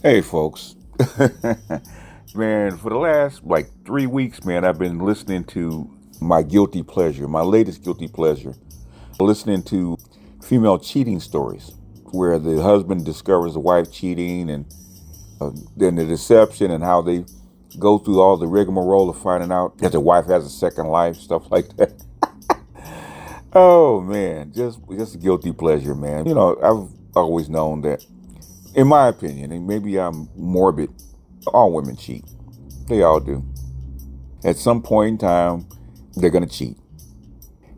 Hey, folks. Man, for the last 3 weeks, man, I've been listening to my guilty pleasure, my latest guilty pleasure, listening to female cheating stories where the husband discovers the wife cheating and then the deception and how they go through all the rigmarole of finding out that the wife has a second life, stuff like that. Oh, man, just a guilty pleasure, man. I've always known that, in my opinion, and maybe I'm morbid, all women cheat. They all do. At some point in time, they're going to cheat.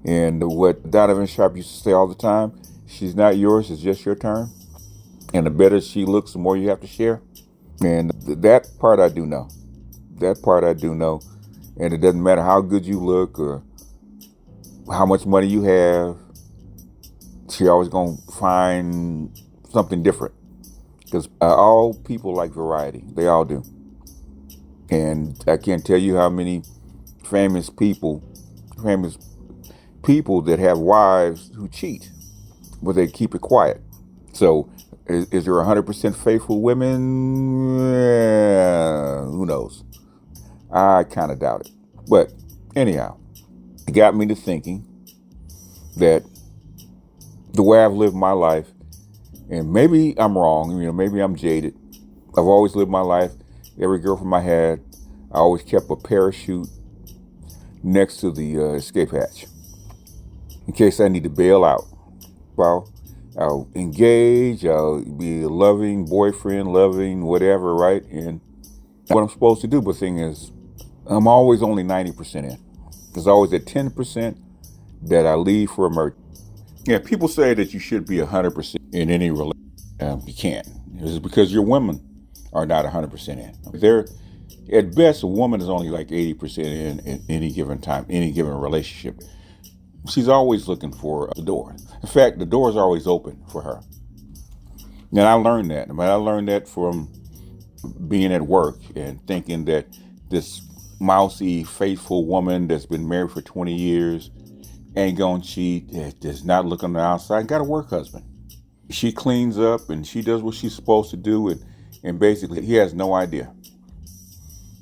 And what Donovan Sharp used to say all the time, she's not yours, it's just your turn. And the better she looks, the more you have to share. And that part I do know. That part I do know. And it doesn't matter how good you look or how much money you have, she always going to find something different. Because all people like variety. They all do. And I can't tell you how many famous people that have wives who cheat, but they keep it quiet. So is there 100% faithful women? Who knows? I kind of doubt it. But anyhow, it got me to thinking that the way I've lived my life, and maybe I'm wrong, maybe I'm jaded. I've always lived my life. Every girlfriend I had, I always kept a parachute next to the escape hatch in case I need to bail out. Well, I'll engage, I'll be a loving boyfriend, loving whatever, right? And what I'm supposed to do, but the thing is, I'm always only 90% in. There's always that 10% that I leave for emergency. Yeah, people say that you should be 100% in any relationship. You can't. It's because your women are not 100% in. They're, at best, a woman is only like 80% in at any given time, any given relationship. She's always looking for the door. In fact, the door is always open for her. And I learned that. I learned that from being at work and thinking that this mousy, faithful woman that's been married for 20 years ain't gonna cheat, does not look on the outside, got a work husband. She cleans up and she does what she's supposed to do, and basically he has no idea.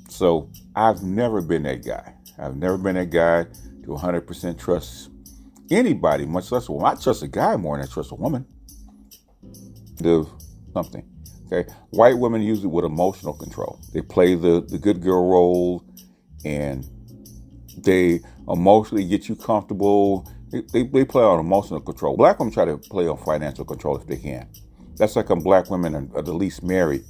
So I've never been that guy. I've never been that guy to 100% trust anybody, much less a woman. I trust a guy more than I trust a woman. Do something. Okay. White women use it with emotional control. They play the good girl role and they emotionally get you comfortable. They play on emotional control. Black women try to play on financial control if they can. That's how come black women are the least married.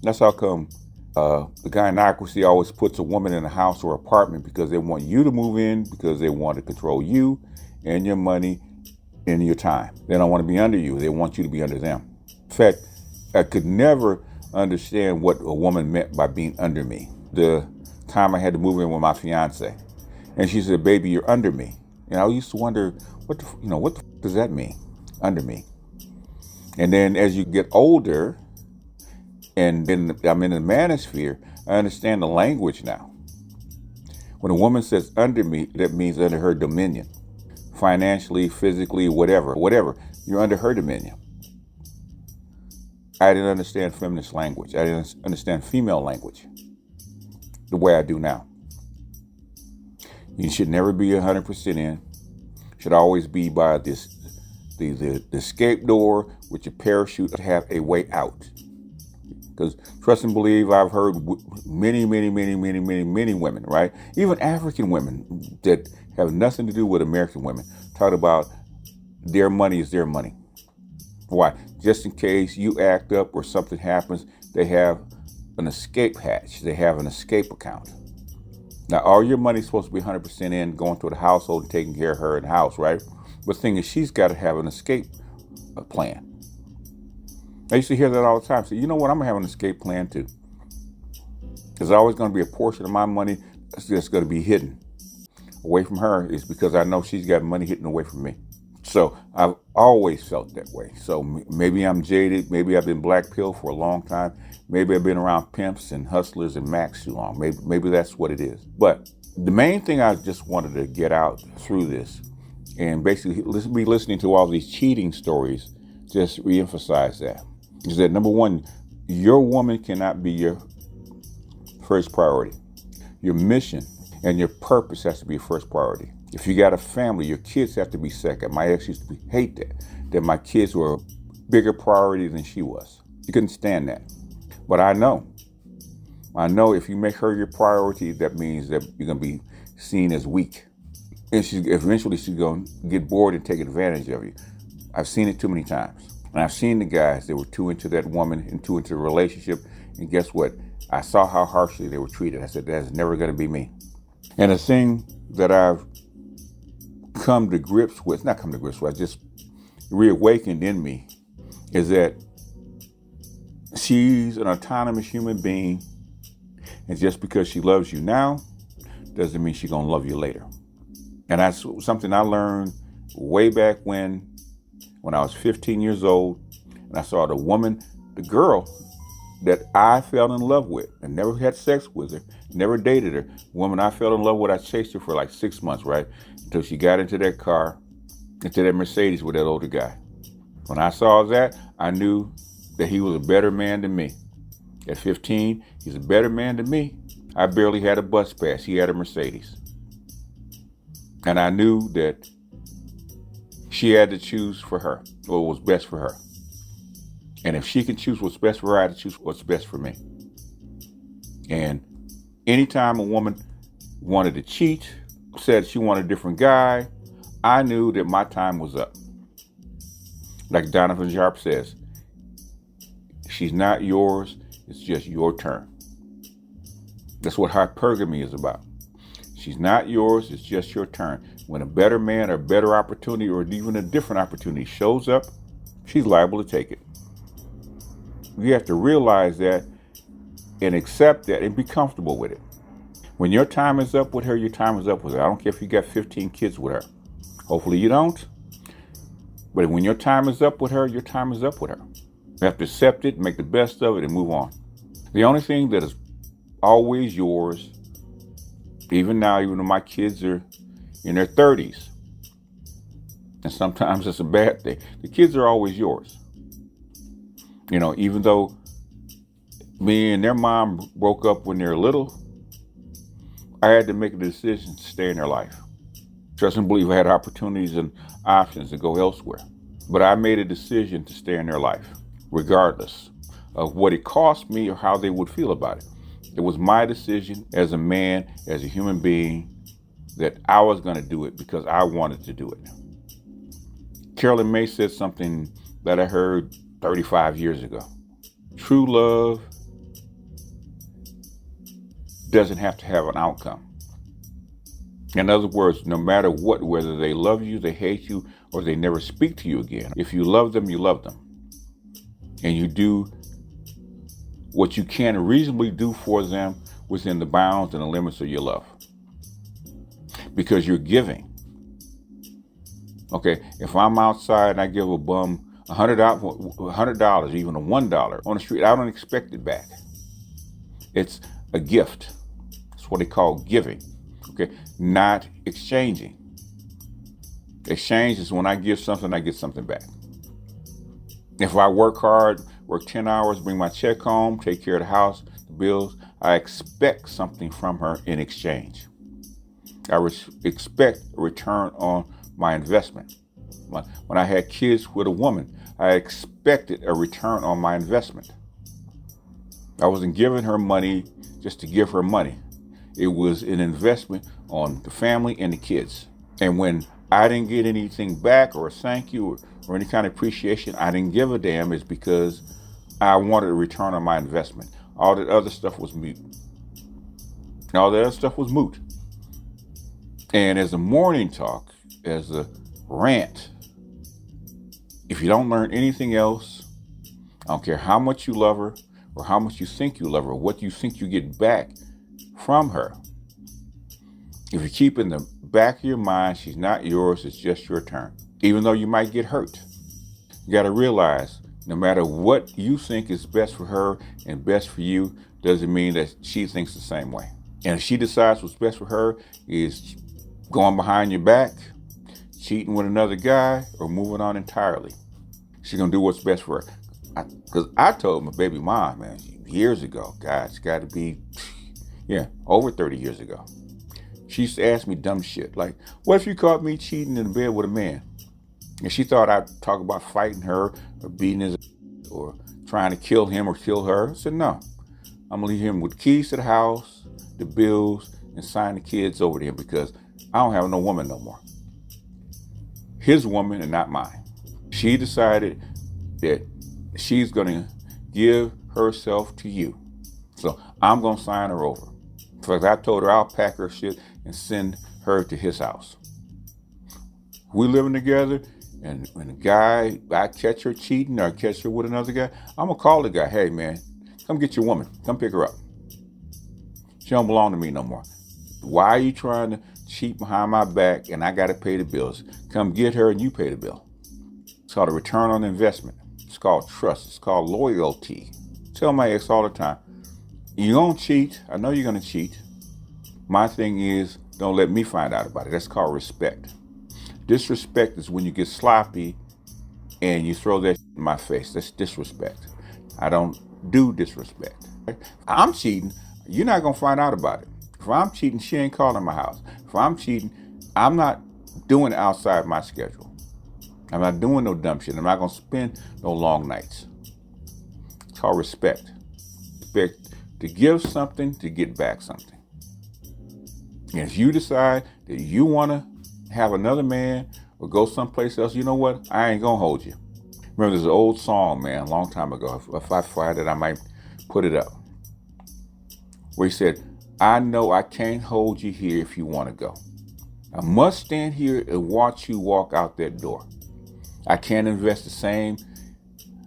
That's how come the gynocracy always puts a woman in a house or apartment, because they want you to move in, because they want to control you and your money and your time. They don't want to be under you. They want you to be under them. In fact, I could never understand what a woman meant by being under me. The time I had to move in with my fiance, and she said, "Baby, you're under me." And I used to wonder, what the does that mean, under me? And then as you get older, and then I'm in the manosphere, I understand the language now. When a woman says under me, that means under her dominion. Financially, physically, whatever. You're under her dominion. I didn't understand feminist language. I didn't understand female language the way I do now. You should never be 100% in. Should always be by the escape door with your parachute to have a way out. Because trust and believe, I've heard many women, right? Even African women that have nothing to do with American women talk about their money is their money. Why? Just in case you act up or something happens, they have an escape hatch. They have an escape account. Now, all your money's supposed to be 100% in, going to the household and taking care of her in the house, right? But the thing is, she's got to have an escape plan. I used to hear that all the time. So, you know what? I'm going to have an escape plan too. There's always going to be a portion of my money that's just going to be hidden away from her, is because I know she's got money hidden away from me. So I've always felt that way. So maybe I'm jaded. Maybe I've been black pilled for a long time. Maybe I've been around pimps and hustlers and macs too long. Maybe that's what it is. But the main thing I just wanted to get out through this, and basically be listening to all these cheating stories, just reemphasize that, is that number one, your woman cannot be your first priority. Your mission and your purpose has to be your first priority. If you got a family, your kids have to be second. My ex used to hate that my kids were a bigger priority than she was. She couldn't stand that. But I know if you make her your priority, that means that you're going to be seen as weak. And eventually she's going to get bored and take advantage of you. I've seen it too many times. And I've seen the guys that were too into that woman and too into the relationship. And guess what? I saw how harshly they were treated. I said, that's never going to be me. And the thing that I've I just reawakened in me, is that she's an autonomous human being. And just because she loves you now doesn't mean she's going to love you later. And that's something I learned way back when I was 15 years old. And I saw the girl that I fell in love with, and never had sex with her, never dated her. Woman I fell in love with, I chased her for like 6 months, right? Until she got into that car, into that Mercedes with that older guy. When I saw that, I knew that he was a better man than me. At 15, he's a better man than me. I barely had a bus pass. He had a Mercedes. And I knew that she had to choose for her what was best for her. And if she can choose what's best for her, I had to choose what's best for me. And anytime a woman wanted to cheat, said she wanted a different guy, I knew that my time was up. Like Donovan Sharp says, she's not yours, it's just your turn. That's what hypergamy is about. She's not yours, it's just your turn. When a better man or a better opportunity or even a different opportunity shows up, she's liable to take it. You have to realize that and accept that and be comfortable with it. When your time is up with her, your time is up with her. I don't care if you got 15 kids with her. Hopefully you don't. But when your time is up with her, your time is up with her. You have to accept it, make the best of it, and move on. The only thing that is always yours, even now, even though my kids are in their 30s, and sometimes it's a bad thing, the kids are always yours. You know, even though me and their mom broke up when they were little, I had to make a decision to stay in their life. Trust and believe I had opportunities and options to go elsewhere. But I made a decision to stay in their life, regardless of what it cost me or how they would feel about it. It was my decision as a man, as a human being, that I was going to do it because I wanted to do it. Carolyn May said something that I heard 35 years ago. True love doesn't have to have an outcome. In other words, no matter what, whether they love you, they hate you, or they never speak to you again, if you love them, you love them. And you do what you can reasonably do for them within the bounds and the limits of your love. Because you're giving. Okay, if I'm outside and I give a bum $100, even a $1 on the street, I don't expect it back. It's a gift. That's what they call giving. Okay, not exchanging. Exchange is when I give something, I get something back. If I work hard, work 10 hours, bring my check home, take care of the house, the bills, I expect something from her in exchange. I expect a return on my investment. When I had kids with a woman, I expected a return on my investment. I wasn't giving her money just to give her money. It was an investment on the family and the kids. And when I didn't get anything back or a thank you or any kind of appreciation, I didn't give a damn, is because I wanted a return on my investment. All that other stuff was moot. And as a morning talk, as a rant, if you don't learn anything else, I don't care how much you love her or how much you think you love her or what you think you get back from her. If you keep in the back of your mind, she's not yours, it's just your turn. Even though you might get hurt, you got to realize no matter what you think is best for her and best for you, doesn't mean that she thinks the same way. And if she decides what's best for her is going behind your back, cheating with another guy, or moving on entirely, she's going to do what's best for her. Because I told my baby mom, man, years ago, God, it's got to be, over 30 years ago. She used to ask me dumb shit like, what if you caught me cheating in bed with a man? And she thought I'd talk about fighting her or beating his or trying to kill him or kill her. I said, no, I'm going to leave him with keys to the house, the bills, and sign the kids over to him because I don't have no woman no more. His woman and not mine. She decided that she's going to give herself to you. So I'm going to sign her over. Because I told her I'll pack her shit and send her to his house. We living together, and when I catch her cheating or catch her with another guy, I'm going to call the guy, hey man, come get your woman. Come pick her up. She don't belong to me no more. Why are you trying to cheat behind my back and I got to pay the bills? Come get her and you pay the bill. It's called a return on investment. It's called trust. It's called loyalty. I tell my ex all the time, you're going to cheat. I know you're going to cheat. My thing is, don't let me find out about it. That's called respect. Disrespect is when you get sloppy and you throw that in my face. That's disrespect. I don't do disrespect. If I'm cheating, you're not going to find out about it. If I'm cheating, she ain't calling my house. If I'm cheating, I'm not doing it outside my schedule. I'm not doing no dumb shit. I'm not going to spend no long nights. It's called respect. Respect to give something, to get back something. And if you decide that you want to have another man or go someplace else, you know what? I ain't going to hold you. Remember, there's an old song, man, a long time ago. If I find it, I might put it up. Where he said, I know I can't hold you here if you want to go. I must stand here and watch you walk out that door. I can't invest the same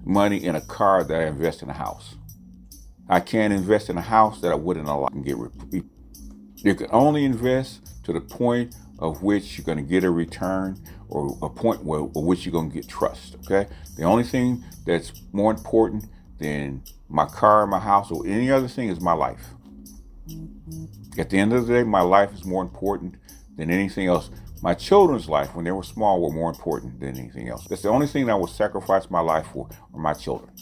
money in a car that I invest in a house. I can't invest in a house that I would in a lot and get repeat. You can only invest to the point of which you're going to get a return or a point where which you're going to get trust, okay? The only thing that's more important than my car, my house, or any other thing is my life. At the end of the day, my life is more important than anything else. My children's life, when they were small, were more important than anything else. That's the only thing that I would sacrifice my life for, are my children.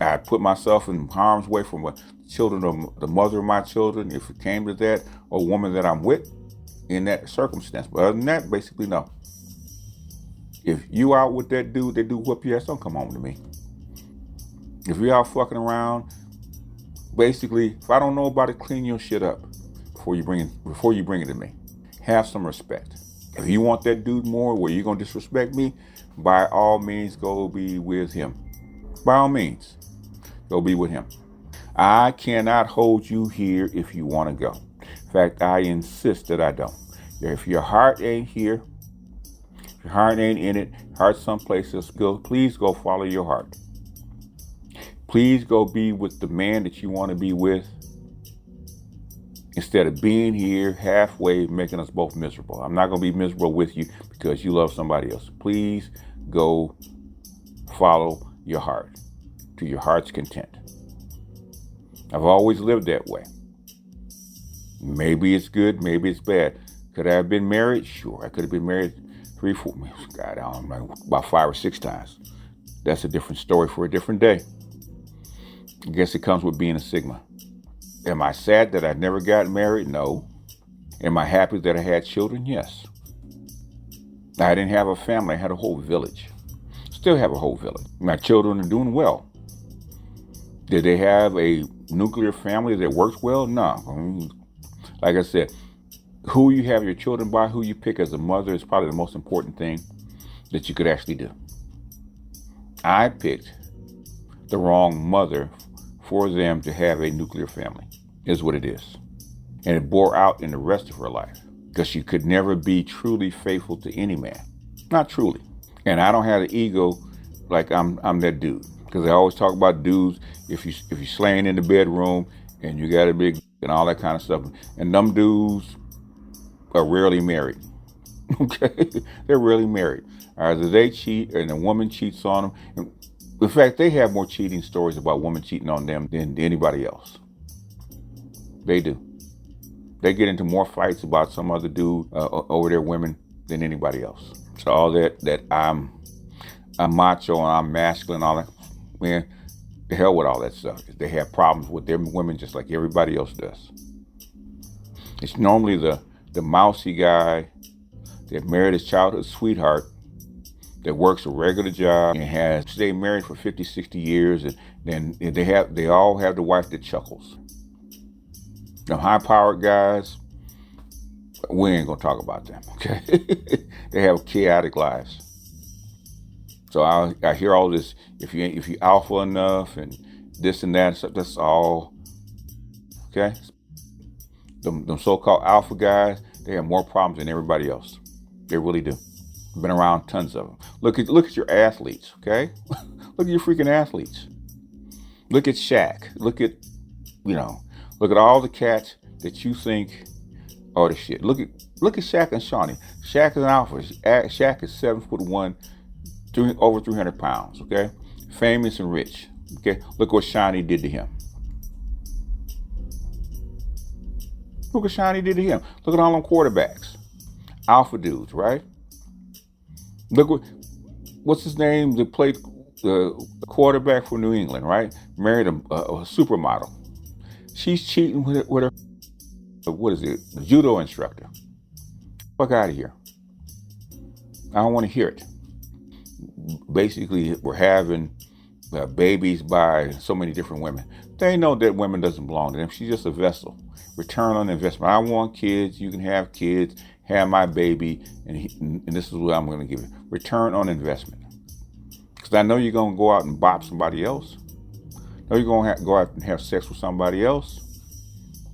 I put myself in harm's way from children or the mother of my children, if it came to that, or a woman that I'm with in that circumstance. But other than that, basically, no. If you out with that dude, that dude whoop your ass, don't come home to me. If you're out fucking around, basically, if I don't know about it, clean your shit up before you bring it to me. Have some respect. If you want that dude more, where you're gonna disrespect me, by all means, go be with him. By all means, go be with him. I cannot hold you here if you want to go. In fact, I insist that I don't. If your heart ain't here, if your heart ain't in it, heart someplace else, please go follow your heart. Please go be with the man that you want to be with, instead of being here halfway, making us both miserable. I'm not going to be miserable with you because you love somebody else. Please go follow your heart to your heart's content. I've always lived that way. Maybe it's good, maybe it's bad. Could I have been married? Sure. I could have been married 3, 4, God, I don't know, about 5 or 6 times. That's a different story for a different day. I guess it comes with being a Sigma. Am I sad that I never got married? No. Am I happy that I had children? Yes. I didn't have a family. I had a whole village. Still have a whole village. My children are doing well. Did they have a nuclear family that works well? No. Like I said, who you have your children by, who you pick as a mother is probably the most important thing that you could actually do. I picked the wrong mother for them to have a nuclear family, is what it is. And it bore out in the rest of her life, because she could never be truly faithful to any man. Not truly. And I don't have the ego like I'm that dude. Because they always talk about dudes, if you're slaying in the bedroom and you got a big and all that kind of stuff. And them dudes are rarely married. Okay? They're rarely married. Either they cheat and a woman cheats on them. And in fact, they have more cheating stories about women cheating on them than anybody else. They do. They get into more fights about some other dude over their women than anybody else. So all that I'm macho and I'm masculine and all that, man, the hell with all that stuff. They have problems with their women just like everybody else does. It's normally the mousy guy that married his childhood sweetheart, that works a regular job and has stayed married for 50, 60 years, and then they all have the wife that chuckles. Them high-powered guys, we ain't gonna talk about them, okay? They have chaotic lives. So I hear all this, if you alpha enough and this and that, so that's all, okay? Them so-called alpha guys, they have more problems than everybody else. They really do. Been around tons of them. Look at your athletes, okay? Look at your freaking athletes. Look at Shaq. Look at all the cats that you think are the shit. Look at Shaq and Shawnee. Shaq is an alpha. Shaq is 7'1", over 300 pounds, okay? Famous and rich, okay? Look what Shawnee did to him. Look what Shawnee did to him. Look at all them quarterbacks. Alpha dudes, right? Look what's his name that played the quarterback for New England, right? Married a supermodel. She's cheating with her, what is it, the judo instructor. Fuck out of here. I don't want to hear it. Basically, we're having babies by so many different women. They know that women doesn't belong to them. She's just a vessel. Return on investment. I want kids. You can have kids. Have my baby. And this is what I'm going to give you. Return on investment. Because I know you're going to go out and bop somebody else. I know you're going to go out and have sex with somebody else.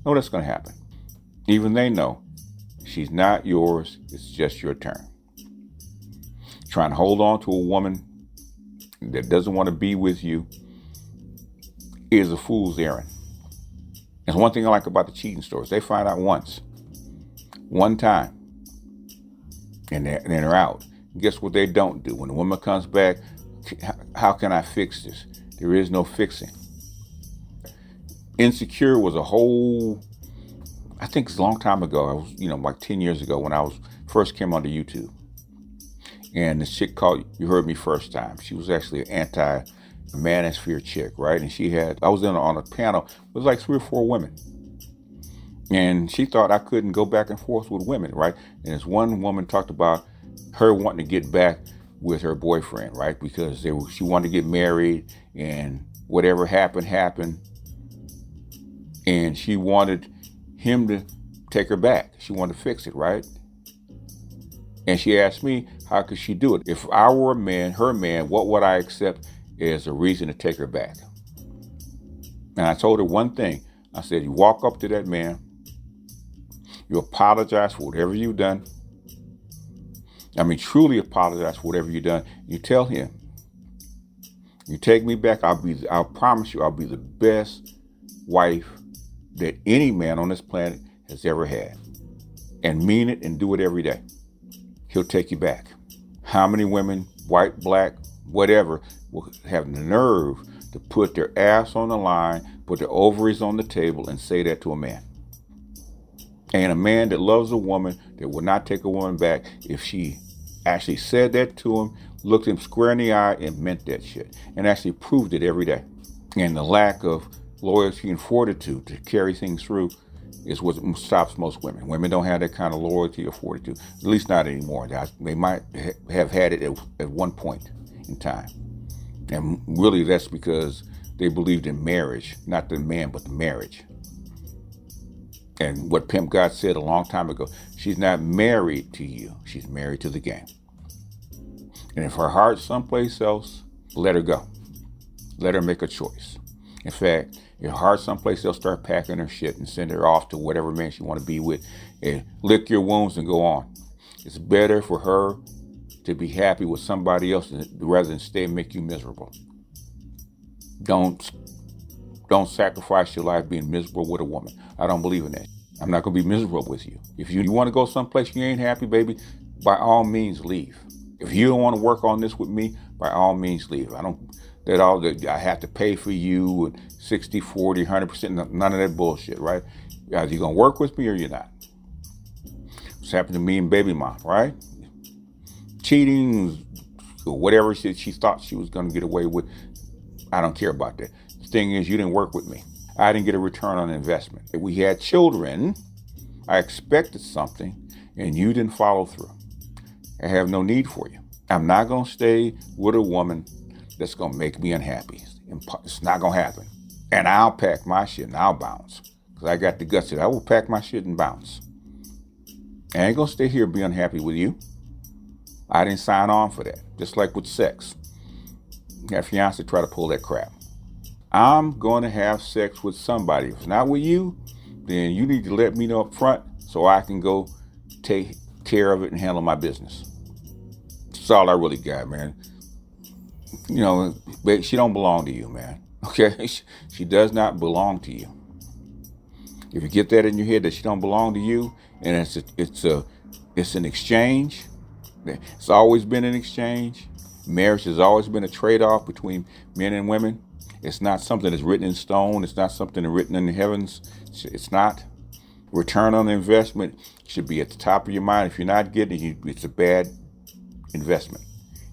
No, that's going to happen. Even they know she's not yours. It's just your turn. Trying to hold on to a woman that doesn't want to be with you is a fool's errand. That's one thing I like about the cheating stories. They find out one time, and they're out. Guess what they don't do? When the woman comes back, how can I fix this? There is no fixing. Insecure was a whole, I think it's a long time ago. I was, like 10 years ago when I first came onto YouTube. And this chick called You Heard Me First Time. She was actually an anti-manosphere chick, right? And I was on a panel. It was like 3 or 4 women. And she thought I couldn't go back and forth with women, right? And this one woman talked about her wanting to get back with her boyfriend, right? Because she wanted to get married and whatever happened. And she wanted him to take her back. She wanted to fix it, right? And she asked me, how could she do it? If I were a man, her man, what would I accept as a reason to take her back? And I told her one thing. I said, you walk up to that man, you apologize for whatever you've done. I mean, truly apologize for whatever you've done. You tell him, you take me back, I'll promise you, I'll be the best wife that any man on this planet has ever had. And mean it and do it every day. He'll take you back. How many women, white, black, whatever, will have the nerve to put their ass on the line, put their ovaries on the table, and say that to a man? And a man that loves a woman that will not take a woman back if she actually said that to him, looked him square in the eye, and meant that shit, and actually proved it every day. And the lack of loyalty and fortitude to carry things through is what stops most women. Women don't have that kind of loyalty or fortitude, at least not anymore. They might have had it at one point in time. And really that's because they believed in marriage, not the man, but the marriage. And what Pimp God said a long time ago, she's not married to you, she's married to the game. And if her heart's someplace else, let her go. Let her make a choice. In fact, if her heart's someplace else, start packing her shit and send her off to whatever man she want to be with and lick your wounds and go on. It's better for her to be happy with somebody else rather than stay and make you miserable. Don't don't sacrifice your life being miserable with a woman. I don't believe in that. I'm not going to be miserable with you. If you want to go someplace you ain't happy, baby, by all means leave. If you don't want to work on this with me, by all means leave. I don't that I have to pay for you at 60, 40, 100%, none of that bullshit, right? Either you're going to work with me or you're not. What's happened to me and baby mom, right? Cheating, or whatever she thought she was going to get away with. I don't care about that. The thing is, you didn't work with me. I didn't get a return on investment. If we had children, I expected something, and you didn't follow through. I have no need for you. I'm not going to stay with a woman that's going to make me unhappy. It's not going to happen. And I'll pack my shit and I'll bounce. Because I got the guts that I will pack my shit and bounce. I ain't going to stay here and be unhappy with you. I didn't sign on for that. Just like with sex. That fiance try to pull that crap. I'm going to have sex with somebody. If it's not with you, then you need to let me know up front so I can go take care of it and handle my business. That's all I really got, man. You know, she don't belong to you, man. Okay? She does not belong to you. If you get that in your head that she don't belong to you, and it's an exchange. It's always been an exchange. Marriage has always been a trade-off between men and women. It's not something that's written in stone. It's not something that's written in the heavens. It's not. Return on investment should be at the top of your mind. If you're not getting it, it's a bad investment.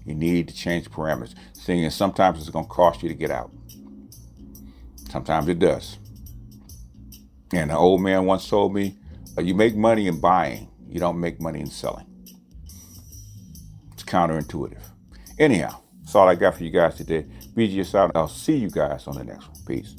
You need to change parameters. The thing is, sometimes it's going to cost you to get out. Sometimes it does. And an old man once told me, you make money in buying. You don't make money in selling. It's counterintuitive. Anyhow, that's all I got for you guys today. BGS out. I'll see you guys on the next one. Peace.